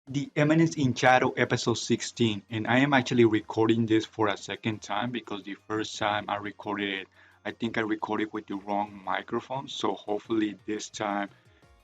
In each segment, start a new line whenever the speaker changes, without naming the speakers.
The Eminence in Shadow episode 16, and I am actually recording this for a second time because the first time I recorded it, I think I recorded with the wrong microphone, so hopefully this time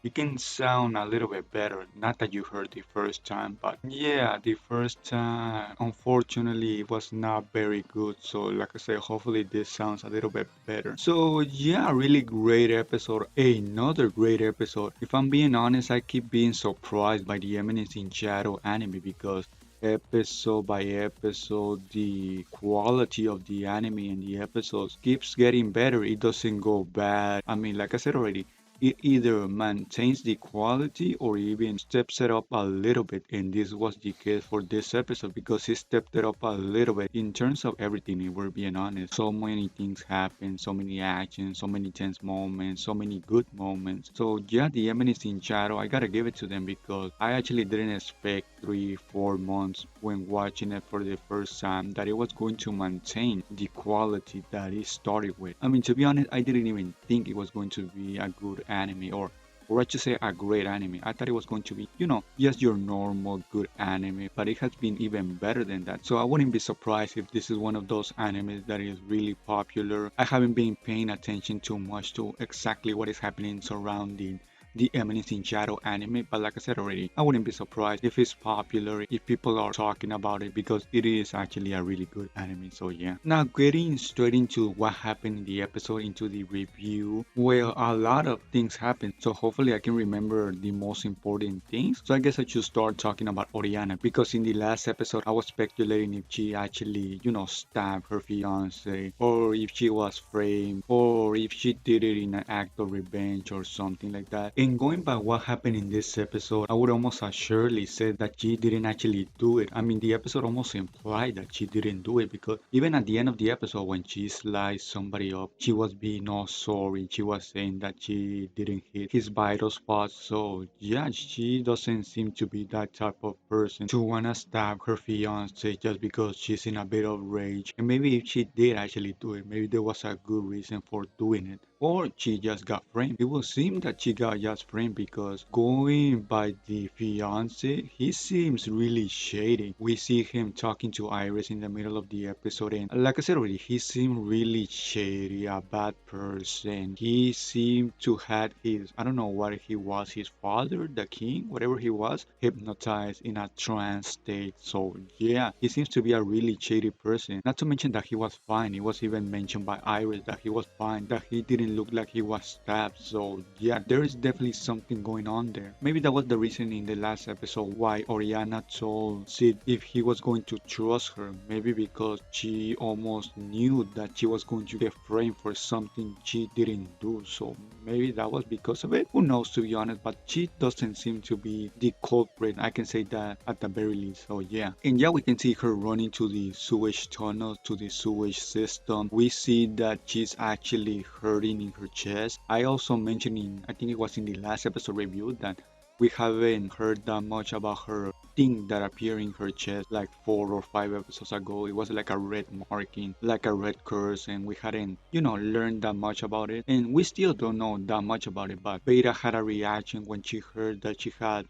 it can sound a little bit better. Not that you heard the first time, but yeah, the first time, unfortunately, it was not very good. So, like I said, hopefully this sounds a little bit better. So, yeah, really great episode. Another great episode. If I'm being honest, I keep being surprised by the Eminence in Shadow anime because episode by episode, the quality of the anime and the episodes keeps getting better. It doesn't go bad. I mean, like I said already, it either maintains the quality or even steps it up a little bit. And this was the case for this episode because it stepped it up a little bit in terms of everything, if we're being honest. So many things happen, so many actions, so many tense moments, so many good moments. So yeah, the Eminence in Shadow, I gotta give it to them because I actually didn't expect 3 4 months when watching it for the first time that it was going to maintain the quality that it started with. I mean, to be honest, I didn't even think it was going to be a good anime or I should say a great anime. I thought it was going to be, just your normal good anime, but it has been even better than that. So I wouldn't be surprised if this is one of those animes that is really popular. I haven't been paying attention too much to exactly what is happening surrounding the Eminence in Shadow anime, but like I said already, I wouldn't be surprised if it's popular, if people are talking about it, because it is actually a really good anime. So yeah. Now getting straight into what happened in the episode, into the review, well, a lot of things happened. So hopefully I can remember the most important things. So I guess I should start talking about Oriana, because in the last episode I was speculating if she actually, stabbed her fiance, or if she was framed, or if she did it in an act of revenge or something like that. And going by what happened in this episode, I would almost assuredly say that she didn't actually do it. I mean, the episode almost implied that she didn't do it because even at the end of the episode, when she sliced somebody up, she was being all sorry. She was saying that she didn't hit his vital spots. So, yeah, she doesn't seem to be that type of person to want to stab her fiance just because she's in a bit of rage. And maybe if she did actually do it, maybe there was a good reason for doing it. Or she just got framed. It would seem that she got just framed because going by the fiance, he seems really shady. We see him talking to Iris in the middle of the episode, and like I said already, he seemed really shady, a bad person. He seemed to had his, I don't know what he was, his father, the king, whatever he was, hypnotized in a trance state. So yeah, he seems to be a really shady person. Not to mention that he was fine. It was even mentioned by Iris that he was fine, that he didn't look like he was stabbed. So yeah, there is definitely something going on there. Maybe that was the reason in the last episode why Oriana told Sid if he was going to trust her. Maybe because she almost knew that she was going to get framed for something she didn't do. So maybe that was because of it. Who knows, to be honest, but she doesn't seem to be the culprit. I can say that at the very least. So yeah. And yeah, we can see her running to the sewage tunnel, to the sewage system. We see that she's actually hurting in her chest. I also mentioned in, I think it was in the last episode review, that we haven't heard that much about her thing that appeared in her chest like 4 or 5 episodes ago. It was like a red marking, like a red curse, and we hadn't, learned that much about it. And we still don't know that much about it, but Beta had a reaction when she heard that she had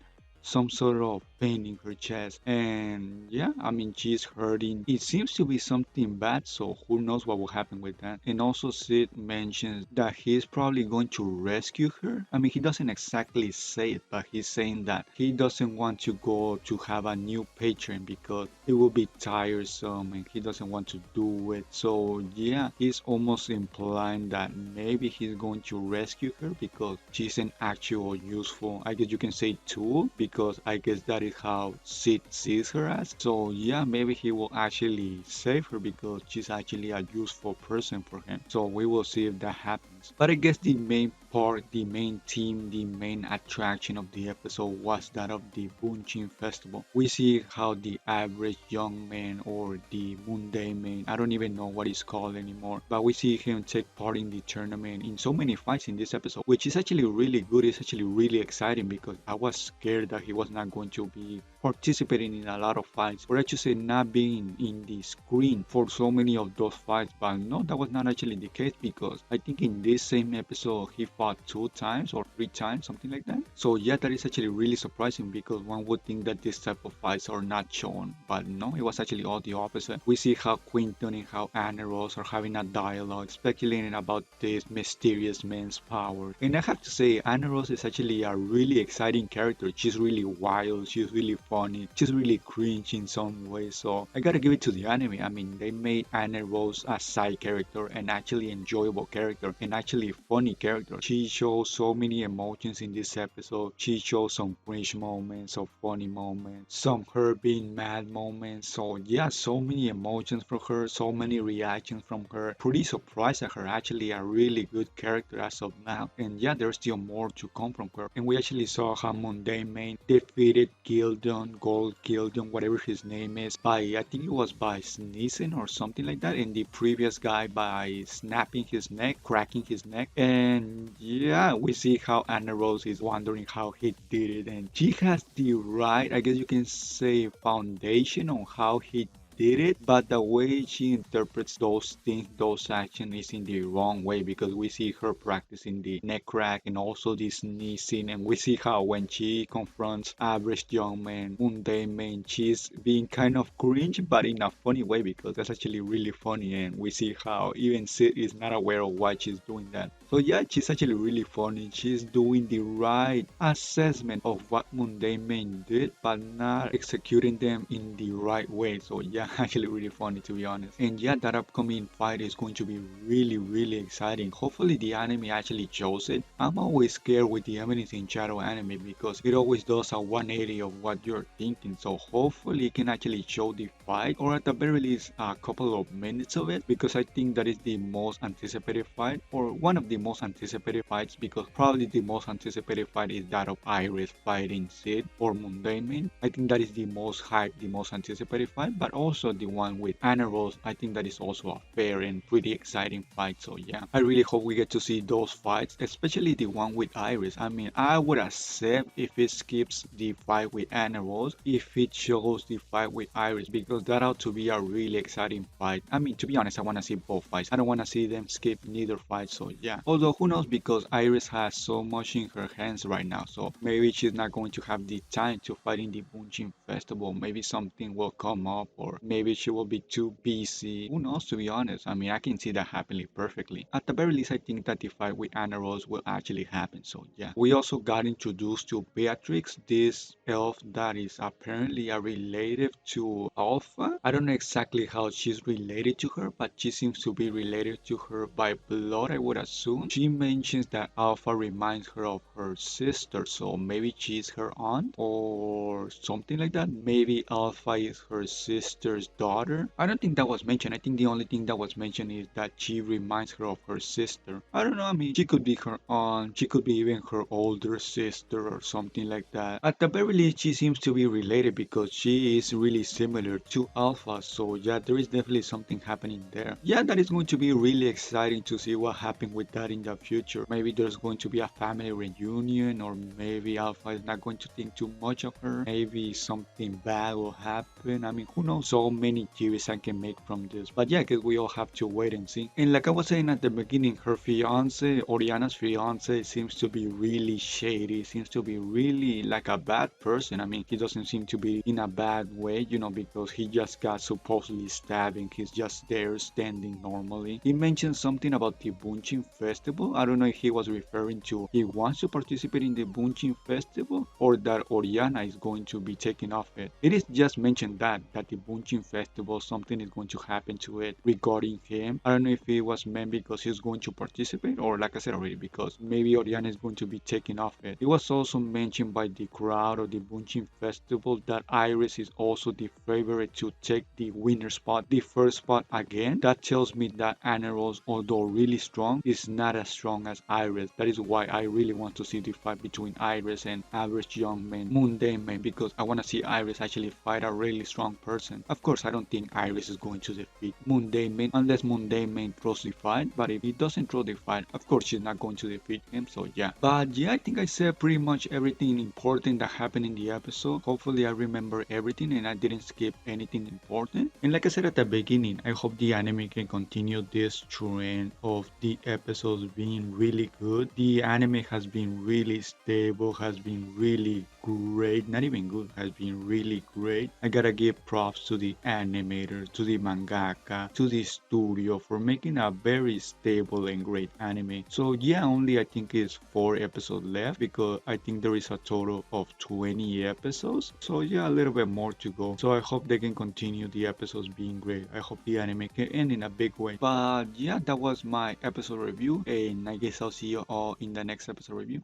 some sort of pain in her chest. And yeah, I mean, she's hurting. It seems to be something bad, so who knows what will happen with that. And also, Sid mentions that he's probably going to rescue her. I mean, he doesn't exactly say it, but he's saying that he doesn't want to go to have a new patron because it will be tiresome and he doesn't want to do it. So yeah, he's almost implying that maybe he's going to rescue her because she's an actual useful, I guess you can say, tool, because I guess that is how Sid sees her as. So yeah, maybe he will actually save her because she's actually a useful person for him. So we will see if that happens. But I guess the main part, the main theme, the main attraction of the episode was that of the Bushin Festival. We see how the average young man, or the Mundane Man, I don't even know what it's called anymore, but we see him take part in the tournament in so many fights in this episode, which is actually really good. It's actually really exciting because I was scared that he was not going to be participating in a lot of fights, or I should say not being in the screen for so many of those fights. But no, that was not actually the case because I think in this same episode he fought 2 times or 3 times, something like that. So yeah, that is actually really surprising because one would think that this type of fights are not shown, but no, it was actually all the opposite. We see how Quinton and how Annerose are having a dialogue, speculating about this mysterious man's power. And I have to say, Annerose is actually a really exciting character. She's really wild, she's really funny, she's really cringe in some ways. So I gotta give it to the anime. I mean, they made Annerose a side character, an actually enjoyable character, an actually funny character. She shows so many emotions in this episode. She shows some cringe moments, some funny moments, some her being mad moments. So yeah, so many emotions from her, so many reactions from her. Pretty surprised at her. Actually a really good character as of now. And yeah, there's still more to come from her. And we actually saw how Mundane Man defeated Goldoh, whatever his name is, by, I think it was by sneezing or something like that, and the previous guy by snapping his neck, cracking his neck. And yeah, we see how Annerose is wondering how he did it, and she has the right, I guess you can say, foundation on how he did it, but the way she interprets those things, those actions, is in the wrong way, because we see her practicing the neck crack and also the sneezing, and we see how when she confronts Average Youngman, Mundane Man, she's being kind of cringe, but in a funny way, because that's actually really funny, and we see how even Sid is not aware of why she's doing that. So yeah, she's actually really funny. She's doing the right assessment of what Mundane Man did, but not executing them in the right way. So yeah, actually really funny, to be honest. And yeah, that upcoming fight is going to be really exciting. Hopefully the anime actually shows it. I'm always scared with the Eminence in Shadow anime because it always does a 180 of what you're thinking. So hopefully it can actually show the fight, or at the very least a couple of minutes of it, because I think that is the most anticipated fight, or one of the most anticipated fights, because probably the most anticipated fight is that of Iris fighting Sid or Mundane Man. I think that is the most hyped, the most anticipated fight, but also the one with Annerose, I think that is also a fair and pretty exciting fight. So yeah, I really hope we get to see those fights, especially the one with Iris. I mean, I would accept if it skips the fight with Annerose, if it shows the fight with Iris, because that ought to be a really exciting fight. I mean, to be honest, I want to see both fights. I don't want to see them skip neither fight. So yeah, although who knows, because Iris has so much in her hands right now, so maybe she's not going to have the time to fight in the Bushin Festival. Maybe something will come up, or maybe she will be too busy. Who knows, to be honest. I mean, I can see that happening perfectly. At the very least, I think that the fight with Annerose will actually happen. So yeah, we also got introduced to Beatrix, this elf that is apparently a relative to Alpha. I don't know exactly how she's related to her, but she seems to be related to her by blood, I would assume. She mentions that Alpha reminds her of her sister, so maybe she's her aunt or something like that. Maybe Alpha is her sister's daughter. I don't think that was mentioned. I think the only thing that was mentioned is that she reminds her of her sister. I don't know. I mean, she could be her aunt. She could be even her older sister or something like that. At the very least, she seems to be related because she is really similar to Alpha. So yeah, there is definitely something happening there. Yeah, that is going to be really exciting to see what happens with that in the future. Maybe there's going to be a family reunion, or maybe Alpha is not going to think too much of her. Maybe something bad will happen. I mean, who knows? So many theories I can make from this. But yeah, I guess we all have to wait and see. And like I was saying at the beginning, her fiance, Oriana's fiance, seems to be really shady, seems to be really like a bad person. I mean, he doesn't seem to be in a bad way, you know, because he just got supposedly stabbed and he's just there standing normally. He mentioned something about the Bushin Festival. I don't know if he was referring to he wants to participate in the Bushin Festival, or that Oriana is going to be taken off it. It is just mentioned that the Bushin Festival, something is going to happen to it regarding him. I don't know if it was meant because he's going to participate, or like I said already, because maybe Oriana is going to be taken off it. It was also mentioned by the crowd of the Bushin Festival that Iris is also the favorite to take the winner spot, the first spot again. That tells me that Annerose, although really strong, is not as strong as Iris. That is why I really want to see the fight between Iris and Average Youngman, Mundane Man, because I want to see Iris actually fight a really strong person. Of course, I don't think Iris is going to defeat Mundane Man unless Mundane Man throws the fight, but if he doesn't throw the fight, of course she's not going to defeat him. So yeah, but yeah, I think I said pretty much everything important that happened in the episode. Hopefully I remember everything and I didn't skip anything important. And like I said at the beginning, I hope the anime can continue this trend of the episodes episodes being really good. The anime has been really stable, has been really great, not even good, has been really great. I gotta give props to the animator, to the mangaka, to the studio for making a very stable and great anime. So yeah, only I think it's 4 episodes left because I think there is a total of 20 episodes. So yeah, a little bit more to go. So I hope they can continue the episodes being great. I hope the anime can end in a big way. But yeah, that was my episode review, and I guess I'll see you all in the next episode review.